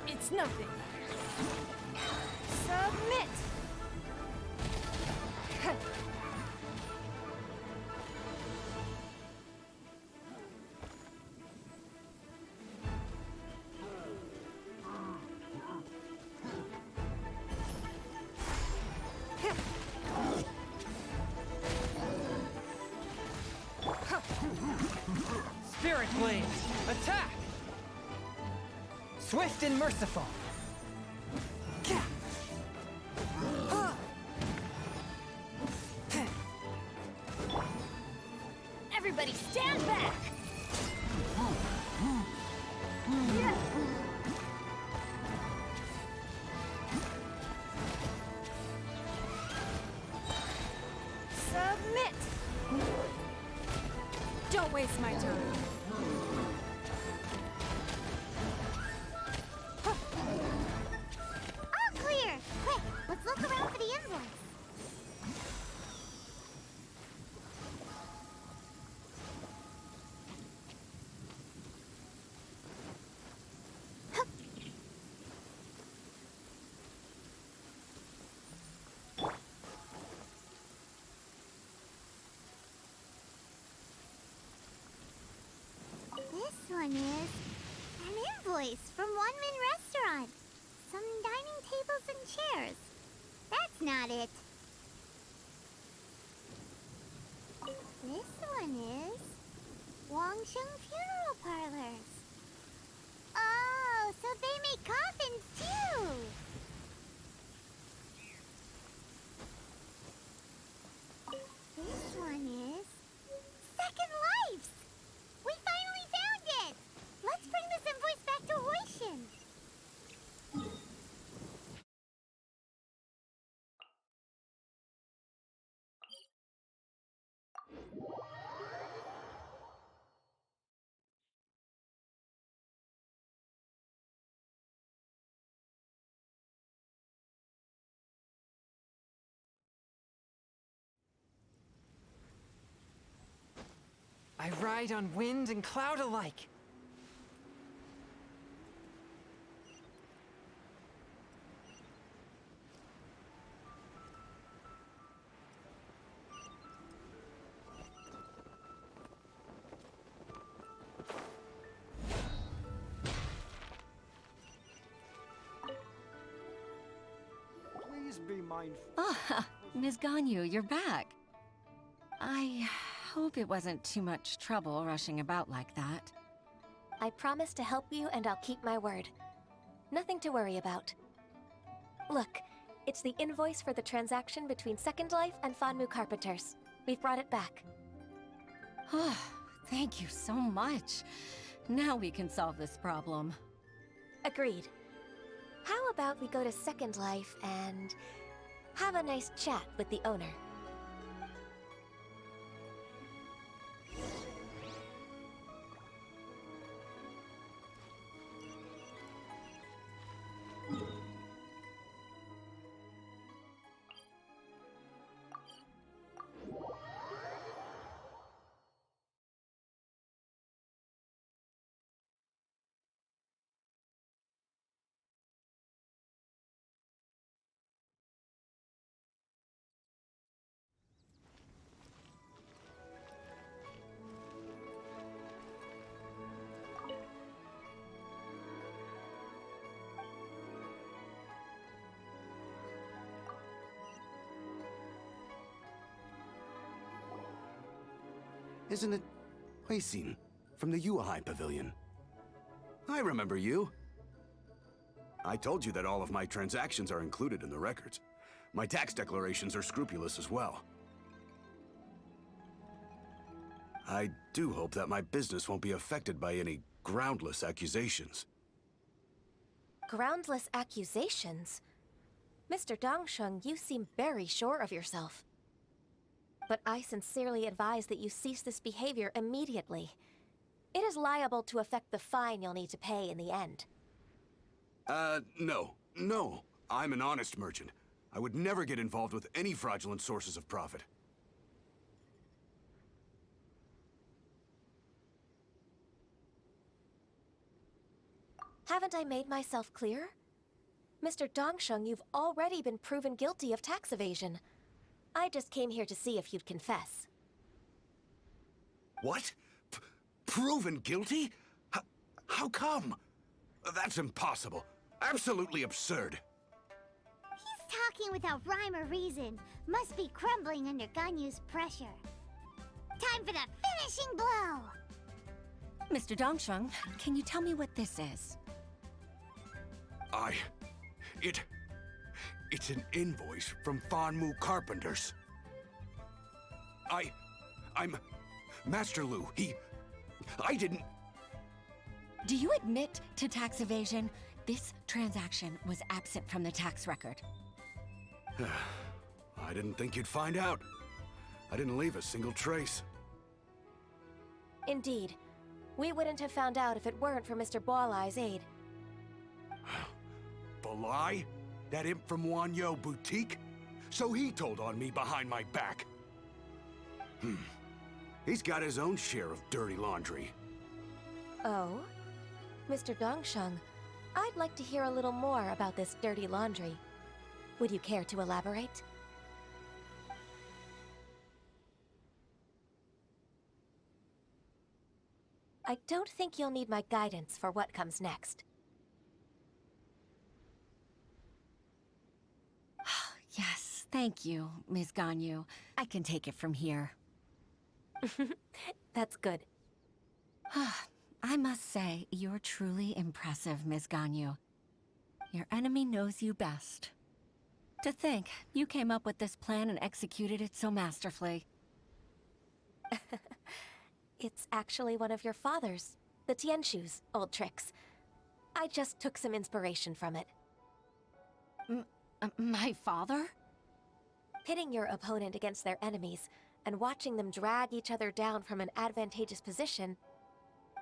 It's nothing. Submit! Spirit Blade! Attack! Swift and merciful! Everybody stand back! Submit! Don't waste my time. All clear! Quick, let's look around for the invoice. This one is an invoice from One Min Restaurant. Some dining tables and chairs. That's not it. This one is Wangsheng Funeral Parlors. Oh, so they make coffins too. This one is Second Lives. We finally found it! Let's bring this invoice back to Hoishin. I ride on wind and cloud alike. Please be mindful. Ah, Ms. Ganyu, you're back. I hope it wasn't too much trouble rushing about like that. I promise to help you and I'll keep my word. Nothing to worry about. Look, it's the invoice for the transaction between Second Life and Fanmu Carpenters. We've brought it back. Oh, thank you so much. Now we can solve this problem. Agreed. How about we go to Second Life and have a nice chat with the owner? Isn't it Huixin from the Yuehai Pavilion? I remember you. I told you that all of my transactions are included in the records. My tax declarations are scrupulous as well. I do hope that my business won't be affected by any groundless accusations. Groundless accusations? Mr. Dongsheng, you seem very sure of yourself. But I sincerely advise that you cease this behavior immediately. It is liable to affect the fine you'll need to pay in the end. No. No. I'm an honest merchant. I would never get involved with any fraudulent sources of profit. Haven't I made myself clear? Mr. Dongsheng, you've already been proven guilty of tax evasion. I just came here to see if you'd confess. What? Proven guilty? How come? That's impossible. Absolutely absurd. He's talking without rhyme or reason. Must be crumbling under Ganyu's pressure. Time for the finishing blow! Mr. Dongsheng, can you tell me what this is? It's an invoice from Fanmu Carpenters. I'm Master Lu. I didn't... Do you admit to tax evasion? This transaction was absent from the tax record. I didn't think you'd find out. I didn't leave a single trace. Indeed. We wouldn't have found out if it weren't for Mr. Balai's aid. Balai? That imp from Wanyo Boutique? So he told on me behind my back. He's got his own share of dirty laundry. Oh? Mr. Dongsheng, I'd like to hear a little more about this dirty laundry. Would you care to elaborate? I don't think you'll need my guidance for what comes next. Yes, thank you, Ms. Ganyu. I can take it from here. That's good. I must say, you're truly impressive, Ms. Ganyu. Your enemy knows you best. To think, you came up with this plan and executed it so masterfully. It's actually one of your father's, the Tianshu's, old tricks. I just took some inspiration from it. My father? Pitting your opponent against their enemies and watching them drag each other down from an advantageous position,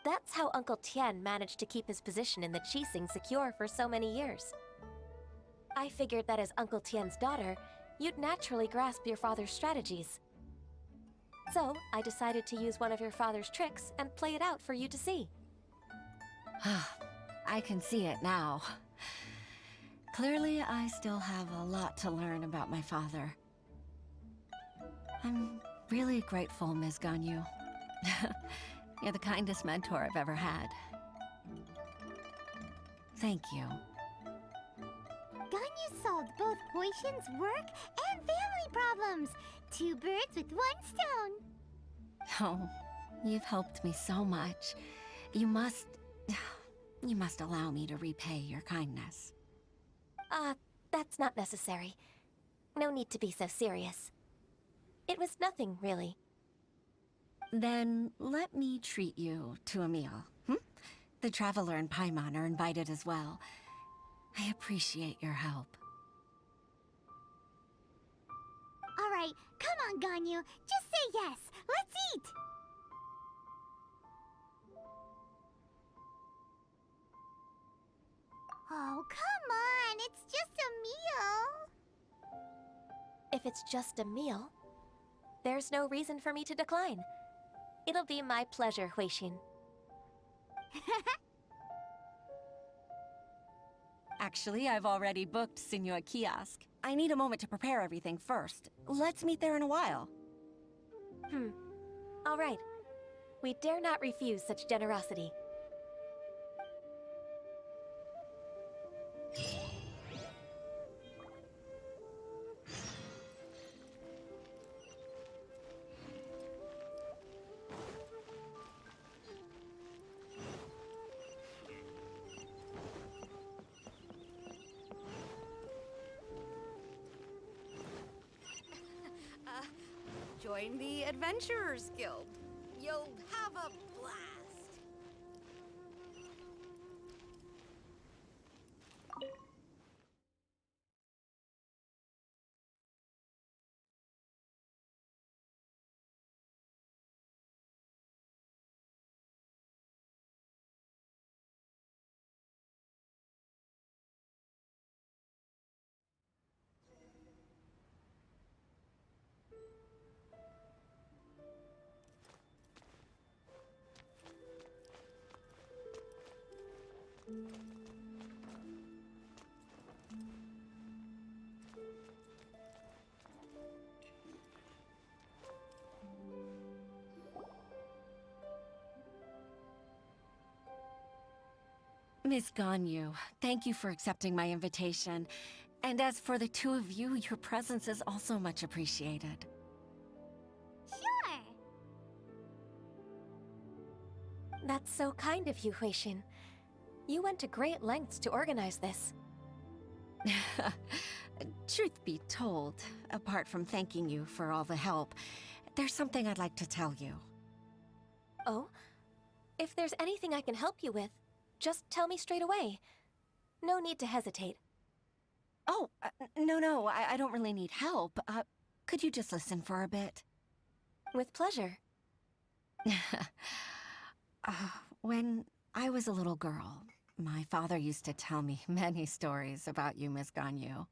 that's how Uncle Tian managed to keep his position in the Qixing secure for so many years. I figured that as Uncle Tian's daughter, you'd naturally grasp your father's strategies. So, I decided to use one of your father's tricks and play it out for you to see. I can see it now. Clearly, I still have a lot to learn about my father. I'm really grateful, Ms. Ganyu. You're the kindest mentor I've ever had. Thank you. Ganyu solved both Huixin's work and family problems. 2 birds with 1 stone. Oh, you've helped me so much. You must allow me to repay your kindness. That's not necessary. No need to be so serious. It was nothing, really. Then let me treat you to a meal. The Traveler and Paimon are invited as well. I appreciate your help. Alright, come on, Ganyu. Just say yes. Let's eat! Oh, come on. It's just a meal. If it's just a meal, there's no reason for me to decline. It'll be my pleasure, Huixin. Actually, I've already booked Senor Kiosk. I need a moment to prepare everything first. Let's meet there in a while. All right. We dare not refuse such generosity. Join the Adventurers Guild. You'll have a blast. Miss Ganyu, thank you for accepting my invitation. And as for the 2 of you, your presence is also much appreciated. Sure. That's so kind of you, Huixin. You went to great lengths to organize this. Truth be told, apart from thanking you for all the help, there's something I'd like to tell you. Oh? If there's anything I can help you with, just tell me straight away. No need to hesitate. Oh, no, I don't really need help. Could you just listen for a bit? With pleasure. When I was a little girl, my father used to tell me many stories about you, Miss Ganyu.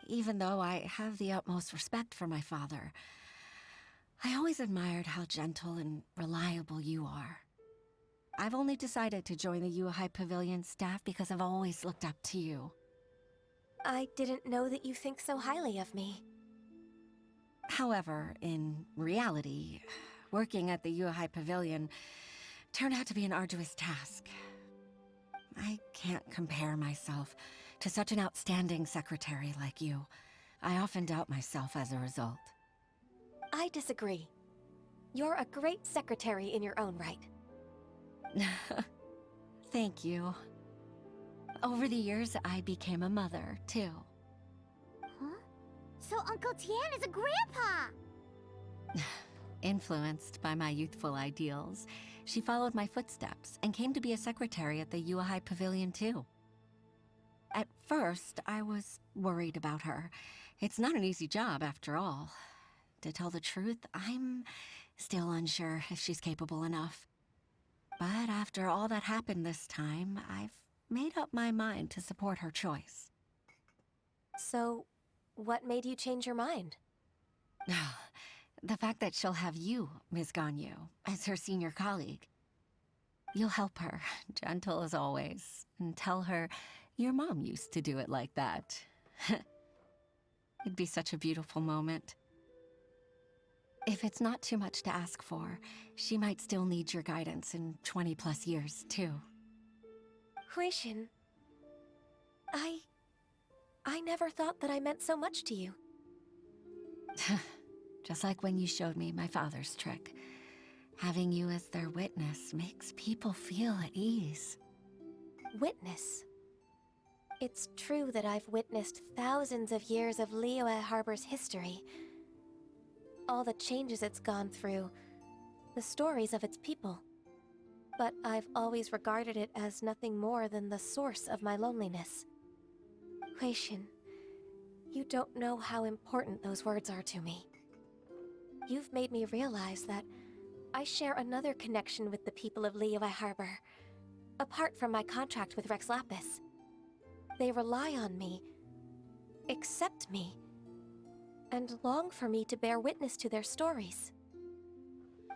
Even though I have the utmost respect for my father, I always admired how gentle and reliable you are. I've only decided to join the Yuhai Pavilion staff because I've always looked up to you. I didn't know that you think so highly of me. However, in reality, working at the Yuhai Pavilion turned out to be an arduous task. I can't compare myself to such an outstanding secretary like you. I often doubt myself as a result. I disagree. You're a great secretary in your own right. Thank you. Over the years, I became a mother, too. Huh? So Uncle Tian is a grandpa! Influenced by my youthful ideals, she followed my footsteps and came to be a secretary at the Yuhai Pavilion, too. At first, I was worried about her. It's not an easy job, after all. To tell the truth, I'm still unsure if she's capable enough. But after all that happened this time, I've made up my mind to support her choice. So, what made you change your mind? The fact that she'll have you, Ms. Ganyu, as her senior colleague. You'll help her, gentle as always, and tell her your mom used to do it like that. It'd be such a beautiful moment. If it's not too much to ask for, she might still need your guidance in 20+ years, too. Huixin, I never thought that I meant so much to you. Just like when you showed me my father's trick. Having you as their witness makes people feel at ease. Witness? It's true that I've witnessed thousands of years of Liyue Harbor's history. All the changes it's gone through, the stories of its people. But I've always regarded it as nothing more than the source of my loneliness. Huixin, you don't know how important those words are to me. You've made me realize that I share another connection with the people of Liyue Harbor, apart from my contract with Rex Lapis. They rely on me, accept me, and long for me to bear witness to their stories.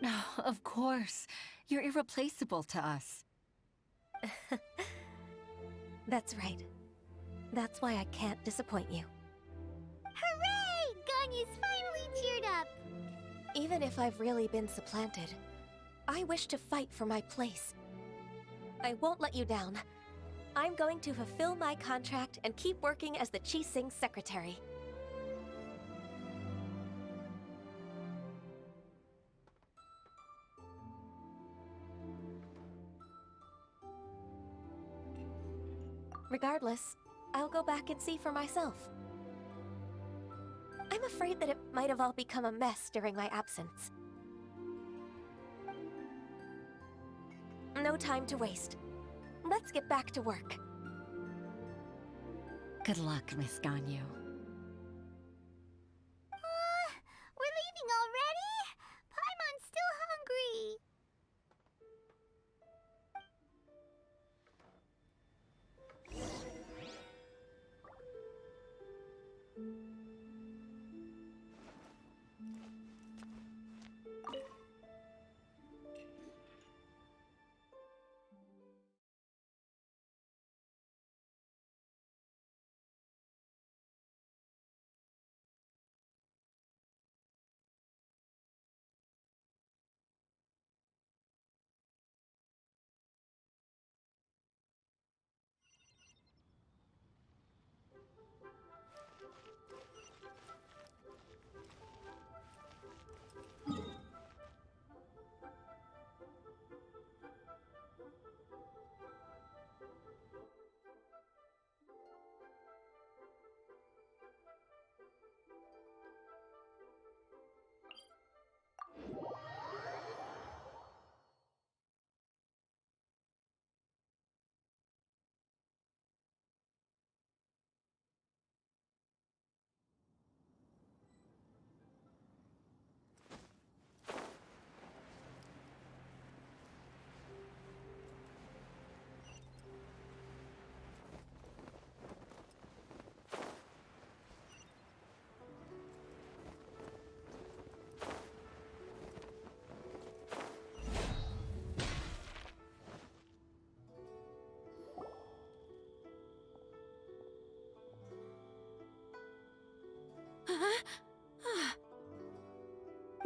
No, of course. You're irreplaceable to us. That's right. That's why I can't disappoint you. Hooray! Ganyu's finally cheered up! Even if I've really been supplanted, I wish to fight for my place. I won't let you down. I'm going to fulfill my contract and keep working as the Qixing secretary. Regardless, I'll go back and see for myself. I'm afraid that it might have all become a mess during my absence. No time to waste. Let's get back to work. Good luck, Miss Ganyu. We're leaving already? Paimon's still hungry.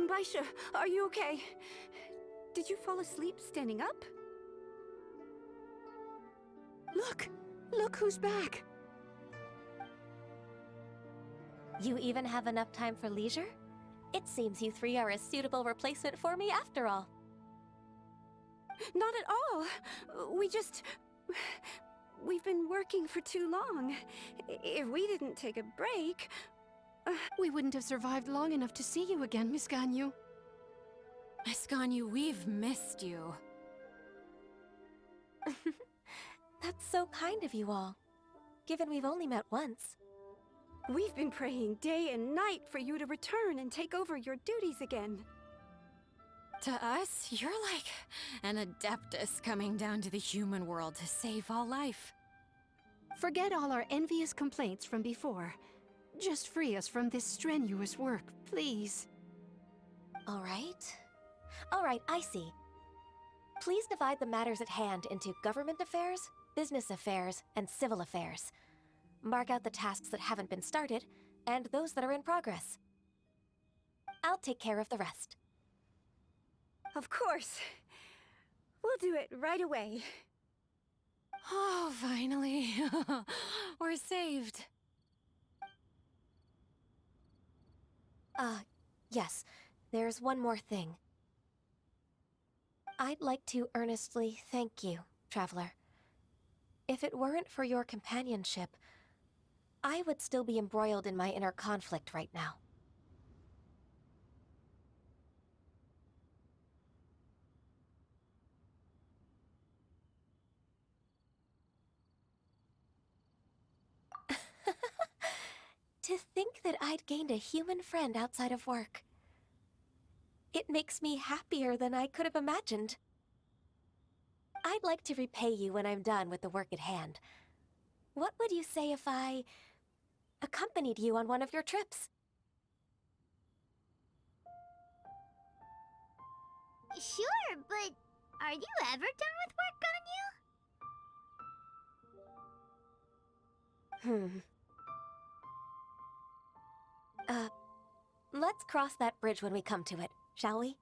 Baisha, are you okay? Did you fall asleep standing up? Look! Look who's back! You even have enough time for leisure? It seems you three are a suitable replacement for me after all. Not at all. We've been working for too long. If we didn't take a break... We wouldn't have survived long enough to see you again, Miss Ganyu. Miss Ganyu, we've missed you. That's so kind of you all, given we've only met once. We've been praying day and night for you to return and take over your duties again. To us, you're like an adeptus coming down to the human world to save all life. Forget all our envious complaints from before. Just free us from this strenuous work, please. All right, I see. Please divide the matters at hand into government affairs, business affairs, and civil affairs. Mark out the tasks that haven't been started, and those that are in progress. I'll take care of the rest. Of course. We'll do it right away. Oh, finally. We're saved. Yes. There's one more thing. I'd like to earnestly thank you, Traveler. If it weren't for your companionship, I would still be embroiled in my inner conflict right now. To think that I'd gained a human friend outside of work. It makes me happier than I could have imagined. I'd like to repay you when I'm done with the work at hand. What would you say if I accompanied you on one of your trips? Sure, but are you ever done with work, Ganyu? Let's cross that bridge when we come to it, shall we?